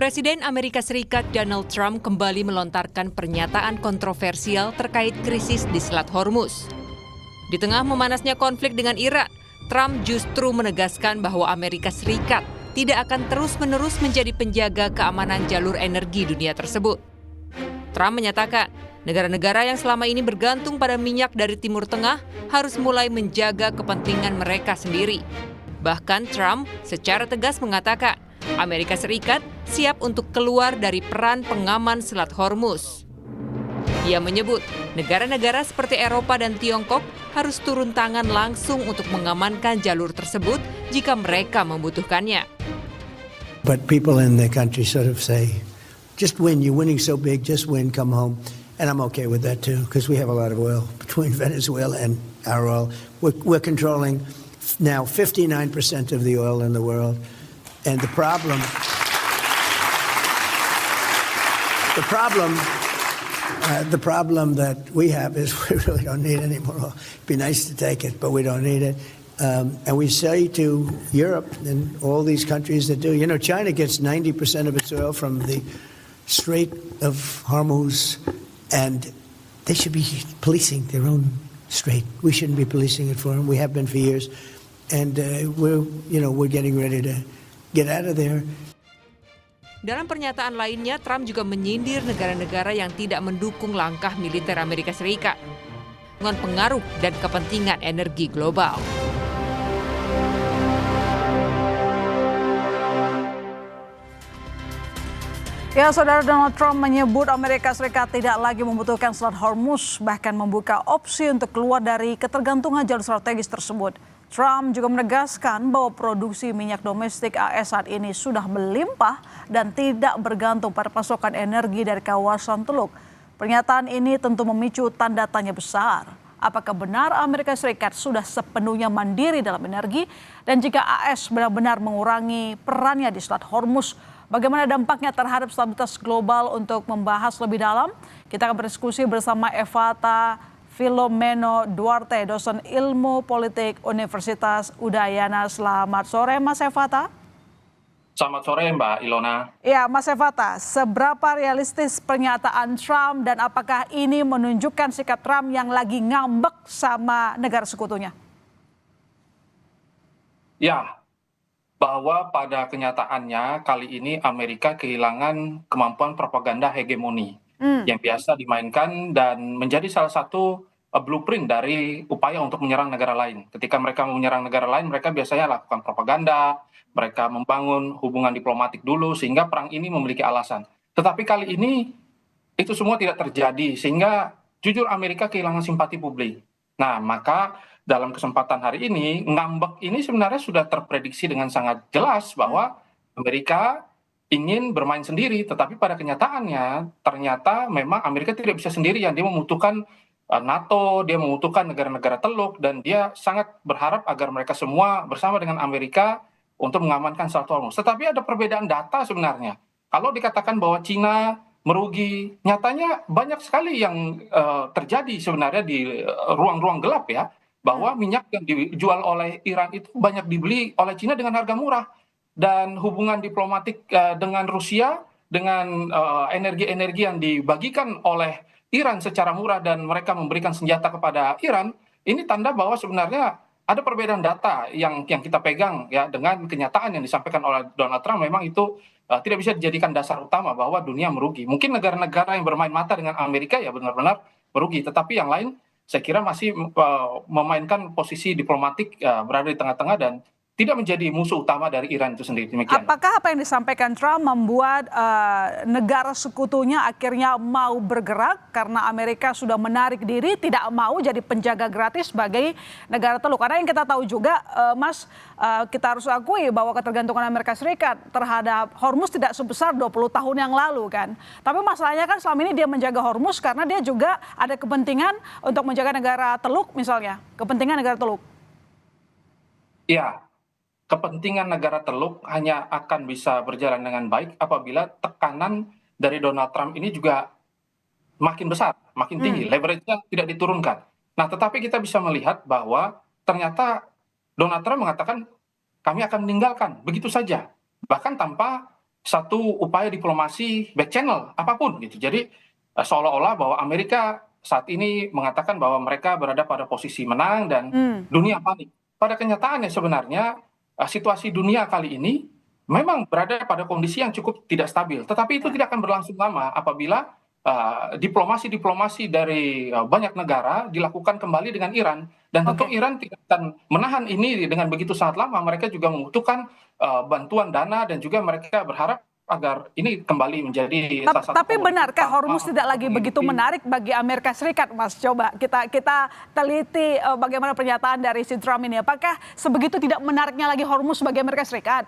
Presiden Amerika Serikat Donald Trump kembali melontarkan pernyataan kontroversial terkait krisis di Selat Hormuz. Di tengah memanasnya konflik dengan Iran, Trump justru menegaskan bahwa Amerika Serikat tidak akan terus-menerus menjadi penjaga keamanan jalur energi dunia tersebut. Trump menyatakan, negara-negara yang selama ini bergantung pada minyak dari Timur Tengah harus mulai menjaga kepentingan mereka sendiri. Bahkan Trump secara tegas mengatakan, Amerika Serikat siap untuk keluar dari peran pengaman Selat Hormuz. Ia menyebut negara-negara seperti Eropa dan Tiongkok harus turun tangan langsung untuk mengamankan jalur tersebut jika mereka membutuhkannya. But people in the country sort of say, just win, you're winning so big, just win, come home. And I'm okay with that too, because we have a lot of oil between Venezuela and our oil. We're controlling now 59% of the oil in the world. And the problem that we have is we really don't need any more oil. It'd be nice to take it, but we don't need it. And we say to Europe and all these countries that do, China gets 90% of its oil from the Strait of Hormuz, and they should be policing their own strait. We shouldn't be policing it for them. We have been for years, and we're getting ready to get out of there. Dalam pernyataan lainnya, Trump juga menyindir negara-negara yang tidak mendukung langkah militer Amerika Serikat dengan pengaruh dan kepentingan energi global. Ya, Saudara, Donald Trump menyebut Amerika Serikat tidak lagi membutuhkan Selat Hormuz, bahkan membuka opsi untuk keluar dari ketergantungan jalur strategis tersebut. Trump juga menegaskan bahwa produksi minyak domestik AS saat ini sudah melimpah dan tidak bergantung pada pasokan energi dari kawasan Teluk. Pernyataan ini tentu memicu tanda tanya besar. Apakah benar Amerika Serikat sudah sepenuhnya mandiri dalam energi? Dan jika AS benar-benar mengurangi perannya di Selat Hormuz, bagaimana dampaknya terhadap stabilitas global? Untuk membahas lebih dalam, kita akan berdiskusi bersama Evata Filomeno Duarte, dosen ilmu politik Universitas Udayana. Selamat sore, Mas Evata. Selamat sore, Mbak Ilona. Ya, Mas Evata, seberapa realistis pernyataan Trump dan apakah ini menunjukkan sikap Trump yang lagi ngambek sama negara sekutunya? Ya, bahwa pada kenyataannya kali ini Amerika kehilangan kemampuan propaganda hegemoni yang biasa dimainkan dan menjadi salah satu blueprint dari upaya untuk menyerang negara lain. Ketika mereka mau menyerang negara lain, mereka biasanya lakukan propaganda, mereka membangun hubungan diplomatik dulu sehingga perang ini memiliki alasan. Tetapi kali ini itu semua tidak terjadi sehingga jujur Amerika kehilangan simpati publik. Nah, maka dalam kesempatan hari ini, ngambek ini sebenarnya sudah terprediksi dengan sangat jelas bahwa Amerika ingin bermain sendiri, tetapi pada kenyataannya ternyata memang Amerika tidak bisa sendirian. Dia membutuhkan NATO, dia membutuhkan negara-negara Teluk, dan dia sangat berharap agar mereka semua bersama dengan Amerika untuk mengamankan Selat Hormuz. Tetapi ada perbedaan data sebenarnya. Kalau dikatakan bahwa Cina merugi, nyatanya banyak sekali yang terjadi sebenarnya di ruang-ruang gelap ya, bahwa minyak yang dijual oleh Iran itu banyak dibeli oleh Cina dengan harga murah. Dan hubungan diplomatik dengan Rusia, dengan energi-energi yang dibagikan oleh Iran secara murah dan mereka memberikan senjata kepada Iran, ini tanda bahwa sebenarnya ada perbedaan data yang kita pegang ya dengan kenyataan yang disampaikan oleh Donald Trump. Memang itu tidak bisa dijadikan dasar utama bahwa dunia merugi. Mungkin negara-negara yang bermain mata dengan Amerika ya benar-benar merugi, tetapi yang lain saya kira masih memainkan posisi diplomatik berada di tengah-tengah dan tidak menjadi musuh utama dari Iran itu sendiri. Demikian. Apakah apa yang disampaikan Trump membuat negara sekutunya akhirnya mau bergerak karena Amerika sudah menarik diri, tidak mau jadi penjaga gratis sebagai negara Teluk? Karena yang kita tahu juga, Mas, kita harus akui bahwa ketergantungan Amerika Serikat terhadap Hormuz tidak sebesar 20 tahun yang lalu kan. Tapi masalahnya kan selama ini dia menjaga Hormuz karena dia juga ada kepentingan untuk menjaga negara Teluk misalnya, kepentingan negara Teluk. Ya. Kepentingan negara Teluk hanya akan bisa berjalan dengan baik apabila tekanan dari Donald Trump ini juga makin besar, makin tinggi, leverage-nya tidak diturunkan. Nah, tetapi kita bisa melihat bahwa ternyata Donald Trump mengatakan kami akan meninggalkan begitu saja, bahkan tanpa satu upaya diplomasi back channel apapun gitu. Jadi seolah-olah bahwa Amerika saat ini mengatakan bahwa mereka berada pada posisi menang dan dunia panik. Pada kenyataannya sebenarnya situasi dunia kali ini memang berada pada kondisi yang cukup tidak stabil. Tetapi itu tidak akan berlangsung lama apabila diplomasi-diplomasi dari banyak negara dilakukan kembali dengan Iran. Dan tentu Oke. Iran tidak akan menahan ini dengan begitu sangat lama. Mereka juga membutuhkan bantuan dana dan juga mereka berharap agar ini kembali menjadi salah satu Tapi komoditas benarkah utama Hormuz tidak lagi untuk begitu mengikuti. menarik bagi Amerika Serikat, Mas? Coba kita teliti bagaimana pernyataan dari si Trump ini. Apakah sebegitu tidak menariknya lagi Hormuz bagi Amerika Serikat?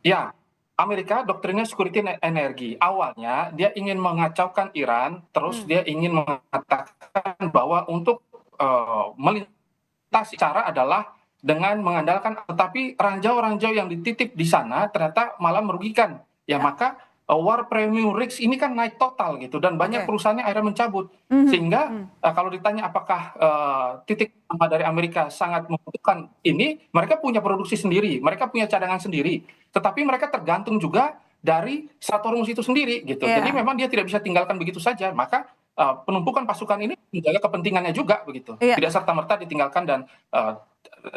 Ya, Amerika doktrinnya security energi. Awalnya dia ingin mengacaukan Iran, terus dia ingin mengatakan bahwa untuk melintasi cara adalah dengan mengandalkan, tetapi ranjau-ranjau yang dititip di sana ternyata malah merugikan. Ya, maka war premium risk ini kan naik total gitu dan banyak Oke. perusahaannya akhirnya mencabut. Sehingga kalau ditanya apakah titik utama dari Amerika sangat membutuhkan ini, mereka punya produksi sendiri, mereka punya cadangan sendiri, tetapi mereka tergantung juga dari Selat Hormuz itu sendiri gitu. Iya. Jadi memang dia tidak bisa tinggalkan begitu saja. Maka penumpukan pasukan ini menjaga kepentingannya juga begitu. Iya. Tidak serta-merta ditinggalkan dan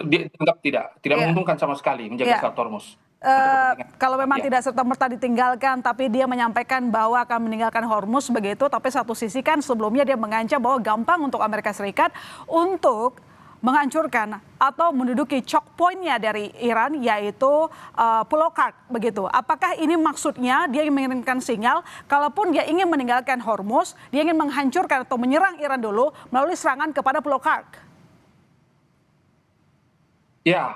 dianggap tidak Iya. menguntungkan sama sekali menjaga Iya. Selat Hormuz. Kalau memang Ya. tidak serta-merta ditinggalkan, tapi dia menyampaikan bahwa akan meninggalkan Hormuz begitu, tapi satu sisi kan sebelumnya dia mengancam bahwa gampang untuk Amerika Serikat untuk menghancurkan atau menduduki choke point-nya dari Iran, yaitu Pulau Kark begitu. Apakah ini maksudnya dia ingin mengirimkan sinyal, kalaupun dia ingin meninggalkan Hormuz, dia ingin menghancurkan atau menyerang Iran dulu melalui serangan kepada Pulau Kark? Ya,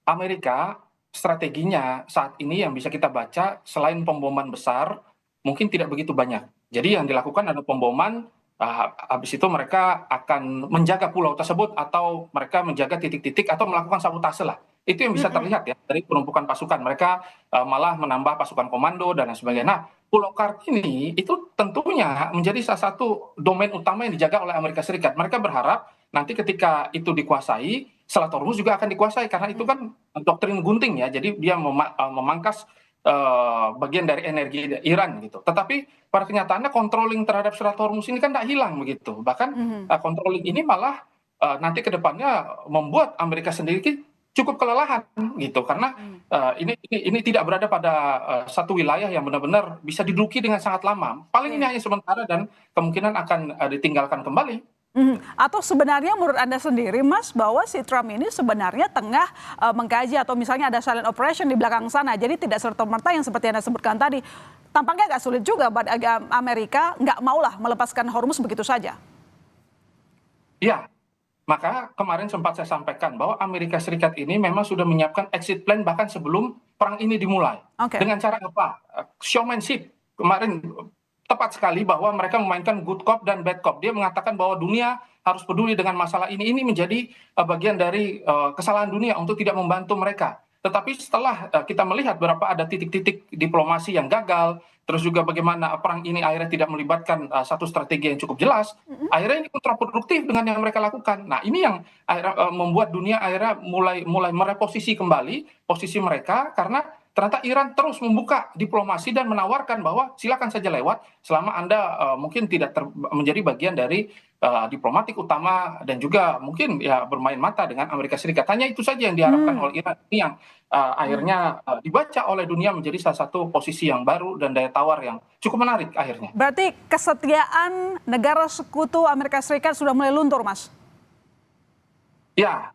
Amerika strateginya saat ini yang bisa kita baca selain pemboman besar mungkin tidak begitu banyak. Jadi yang dilakukan adalah pemboman, habis itu mereka akan menjaga pulau tersebut atau mereka menjaga titik-titik atau melakukan sabotase lah. Itu yang bisa terlihat ya dari penumpukan pasukan. Mereka malah menambah pasukan komando dan lain sebagainya. Nah, Pulau Kark ini itu tentunya menjadi salah satu domain utama yang dijaga oleh Amerika Serikat. Mereka berharap nanti ketika itu dikuasai, Selat Hormuz juga akan dikuasai karena itu kan doktrin gunting ya. Jadi dia memangkas bagian dari energi Iran gitu. Tetapi pada kenyataannya controlling terhadap Selat Hormuz ini kan tidak hilang begitu. Bahkan controlling ini malah nanti ke depannya membuat Amerika sendiri cukup kelelahan gitu karena ini tidak berada pada satu wilayah yang benar-benar bisa diduduki dengan sangat lama. Paling ini hanya sementara dan kemungkinan akan ditinggalkan kembali. Atau sebenarnya menurut Anda sendiri, Mas, bahwa si Trump ini sebenarnya tengah mengkaji atau misalnya ada silent operation di belakang sana, jadi tidak serta-merta yang seperti Anda sebutkan tadi. Tampaknya agak sulit juga buat Amerika, nggak maulah melepaskan Hormuz begitu saja. Iya, maka kemarin sempat saya sampaikan bahwa Amerika Serikat ini memang sudah menyiapkan exit plan bahkan sebelum perang ini dimulai. Oke. Dengan cara apa? Showmanship. Kemarin tepat sekali bahwa mereka memainkan good cop dan bad cop. Dia mengatakan bahwa dunia harus peduli dengan masalah ini. Ini menjadi bagian dari kesalahan dunia untuk tidak membantu mereka. Tetapi setelah kita melihat berapa ada titik-titik diplomasi yang gagal, terus juga bagaimana perang ini akhirnya tidak melibatkan satu strategi yang cukup jelas, akhirnya ini kontraproduktif dengan yang mereka lakukan. Nah, ini yang akhirnya membuat dunia akhirnya mulai mereposisi kembali posisi mereka karena ternyata Iran terus membuka diplomasi dan menawarkan bahwa silakan saja lewat selama Anda mungkin tidak menjadi bagian dari diplomatik utama dan juga mungkin ya bermain mata dengan Amerika Serikat. Hanya itu saja yang diharapkan oleh Iran. Ini yang akhirnya dibaca oleh dunia menjadi salah satu posisi yang baru dan daya tawar yang cukup menarik akhirnya. Berarti kesetiaan negara sekutu Amerika Serikat sudah mulai luntur, Mas? Ya,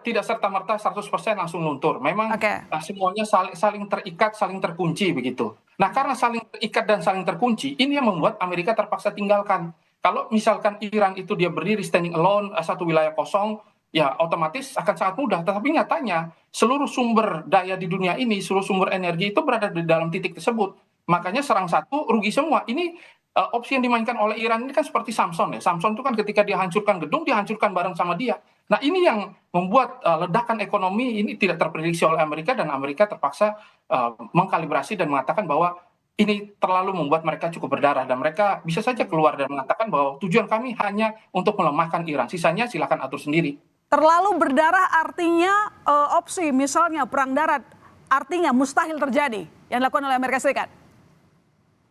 tidak serta-merta 100% langsung luntur. Memang semuanya saling terikat, saling terkunci begitu. Nah, karena saling terikat dan saling terkunci, ini yang membuat Amerika terpaksa tinggalkan. Kalau misalkan Iran itu dia berdiri standing alone, satu wilayah kosong, ya otomatis akan sangat mudah. Tetapi nyatanya seluruh sumber daya di dunia ini, seluruh sumber energi itu berada di dalam titik tersebut. Makanya serang satu, rugi semua. Ini opsi yang dimainkan oleh Iran ini kan seperti Samson ya. Samson itu kan ketika dia hancurkan gedung, dihancurkan bareng sama dia. Nah, ini yang membuat ledakan ekonomi ini tidak terprediksi oleh Amerika dan Amerika terpaksa mengkalibrasi dan mengatakan bahwa ini terlalu membuat mereka cukup berdarah dan mereka bisa saja keluar dan mengatakan bahwa tujuan kami hanya untuk melemahkan Iran. Sisanya silakan atur sendiri. terlalu berdarah artinya opsi misalnya perang darat artinya mustahil terjadi yang dilakukan oleh Amerika Serikat.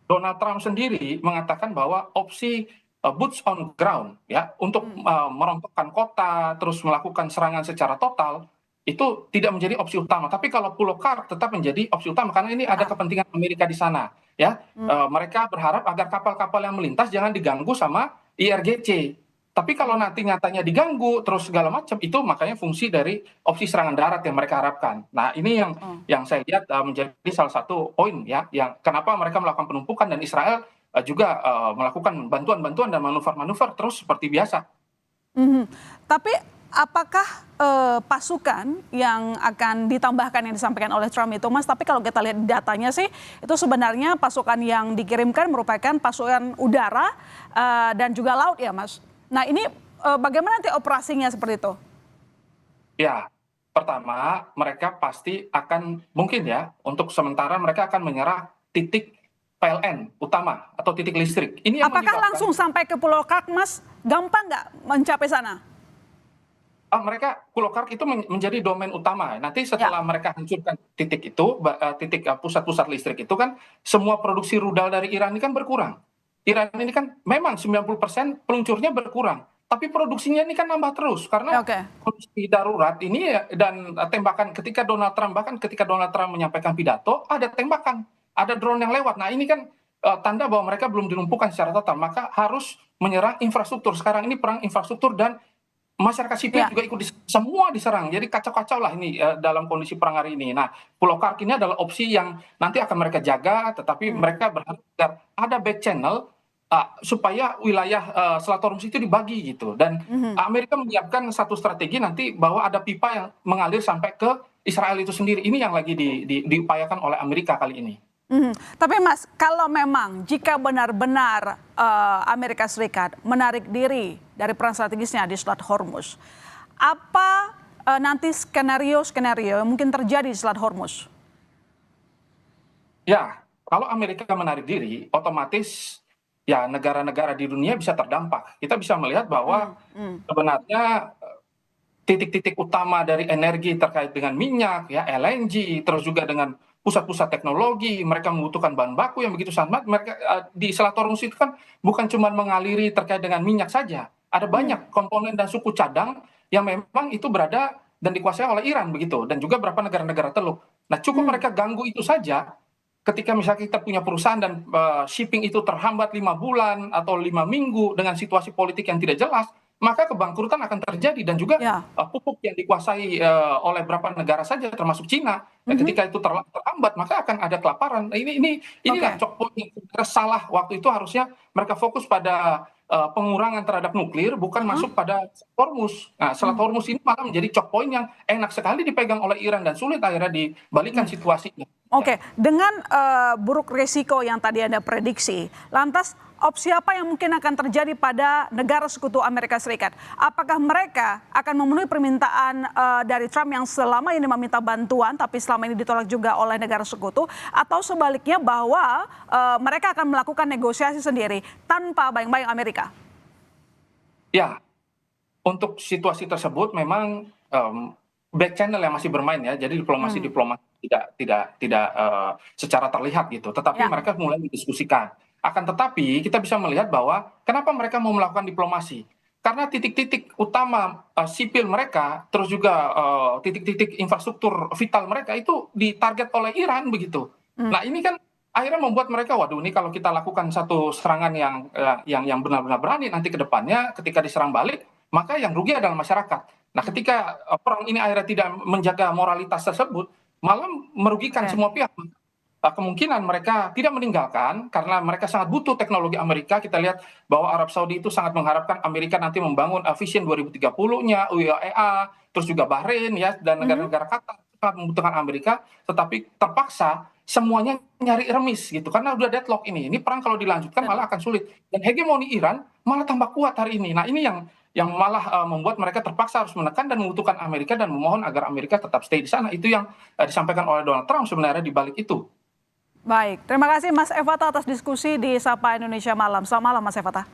Donald Trump sendiri mengatakan bahwa opsi boots on ground ya untuk merontokkan kota terus melakukan serangan secara total itu tidak menjadi opsi utama. Tapi kalau Pulau Kark tetap menjadi opsi utama karena ini ada kepentingan Amerika di sana ya. Mereka berharap agar kapal-kapal yang melintas jangan diganggu sama IRGC. Tapi kalau nanti nyatanya diganggu terus segala macam itu makanya fungsi dari opsi serangan darat yang mereka harapkan. Nah ini yang saya lihat menjadi salah satu poin ya yang kenapa mereka melakukan penumpukan dan Israel juga melakukan bantuan-bantuan dan manuver-manuver terus seperti biasa. Tapi apakah pasukan yang akan ditambahkan yang disampaikan oleh Trump itu, Mas? Tapi kalau kita lihat datanya sih, itu sebenarnya pasukan yang dikirimkan merupakan pasukan udara dan juga laut ya, Mas. Nah ini bagaimana nanti operasinya seperti itu? Ya, pertama mereka pasti akan mungkin ya untuk sementara mereka akan menyerah titik PLN utama atau titik listrik. Ini yang apakah langsung sampai ke Pulau Kark, Mas? Gampang nggak mencapai sana? Mereka Pulau Kark itu menjadi domain utama. Nanti setelah mereka hancurkan titik itu, titik pusat-pusat listrik itu kan semua produksi rudal dari Iran ini kan berkurang. Iran ini kan memang 90% peluncurnya berkurang, tapi produksinya ini kan nambah terus karena kondisi darurat ini dan tembakan ketika Donald Trump bahkan ketika Donald Trump menyampaikan pidato ada tembakan, ada drone yang lewat. Nah ini kan tanda bahwa mereka belum dilumpuhkan secara total, maka harus menyerang infrastruktur. Sekarang ini perang infrastruktur dan masyarakat sipil juga ikut semua diserang. Jadi kacau-kacau lah ini dalam kondisi perang hari ini. Nah, Pulau Kark ini adalah opsi yang nanti akan mereka jaga, tetapi mereka berharap ada back channel supaya wilayah Selat Hormuz itu dibagi gitu. Dan Amerika menyiapkan satu strategi nanti bahwa ada pipa yang mengalir sampai ke Israel itu sendiri. Ini yang lagi diupayakan oleh Amerika kali ini. Tapi Mas, kalau memang jika benar-benar Amerika Serikat menarik diri dari peran strategisnya di Selat Hormuz, apa nanti skenario-skenario yang mungkin terjadi di Selat Hormuz? Ya, kalau Amerika menarik diri, otomatis ya negara-negara di dunia bisa terdampak. Kita bisa melihat bahwa sebenarnya titik-titik utama dari energi terkait dengan minyak, ya LNG, terus juga dengan pusat-pusat teknologi, mereka membutuhkan bahan baku yang begitu sangat. Mereka di Selat Hormuz itu kan bukan cuma mengaliri terkait dengan minyak saja, ada banyak komponen dan suku cadang yang memang itu berada dan dikuasai oleh Iran begitu, dan juga beberapa negara-negara Teluk. Nah cukup mereka ganggu itu saja, ketika misalnya kita punya perusahaan dan shipping itu terhambat 5 bulan atau 5 minggu dengan situasi politik yang tidak jelas, maka kebangkrutan akan terjadi dan juga pupuk yang dikuasai oleh beberapa negara saja termasuk Cina. Dan ketika itu terhambat maka akan ada kelaparan. Nah, inilah choke point yang salah waktu itu harusnya mereka fokus pada pengurangan terhadap nuklir bukan masuk pada Hormuz. Nah, Selat Hormuz ini malah menjadi choke point yang enak sekali dipegang oleh Iran dan sulit akhirnya dibalikan situasinya. Dengan buruk risiko yang tadi Anda prediksi, lantas opsi apa yang mungkin akan terjadi pada negara sekutu Amerika Serikat? Apakah mereka akan memenuhi permintaan dari Trump yang selama ini meminta bantuan tapi selama ini ditolak juga oleh negara sekutu, atau sebaliknya bahwa mereka akan melakukan negosiasi sendiri tanpa bayang-bayang Amerika? Ya, untuk situasi tersebut memang back channel yang masih bermain ya, jadi diplomasi tidak secara terlihat gitu, tetapi mereka mulai mendiskusikan. Akan tetapi kita bisa melihat bahwa kenapa mereka mau melakukan diplomasi, karena titik-titik utama sipil mereka, terus juga titik-titik infrastruktur vital mereka itu ditarget oleh Iran begitu. Nah ini kan akhirnya membuat mereka, waduh ini kalau kita lakukan satu serangan yang benar-benar berani nanti ke depannya ketika diserang balik, maka yang rugi adalah masyarakat. Nah ketika perang ini akhirnya tidak menjaga moralitas tersebut, malah merugikan semua pihak. Kemungkinan mereka tidak meninggalkan karena mereka sangat butuh teknologi Amerika. Kita lihat bahwa Arab Saudi itu sangat mengharapkan Amerika nanti membangun Vision 2030-nya, UAE, terus juga Bahrain ya, dan negara-negara Qatar sangat membutuhkan Amerika, tetapi terpaksa semuanya nyari remis gitu karena udah deadlock ini. Ini perang kalau dilanjutkan malah akan sulit dan hegemoni Iran malah tambah kuat hari ini. Nah ini yang malah membuat mereka terpaksa harus menekan dan membutuhkan Amerika dan memohon agar Amerika tetap stay di sana. Itu yang disampaikan oleh Donald Trump sebenarnya di balik itu. Baik, terima kasih Mas Evata atas diskusi di Sapa Indonesia Malam. Selamat malam Mas Evata.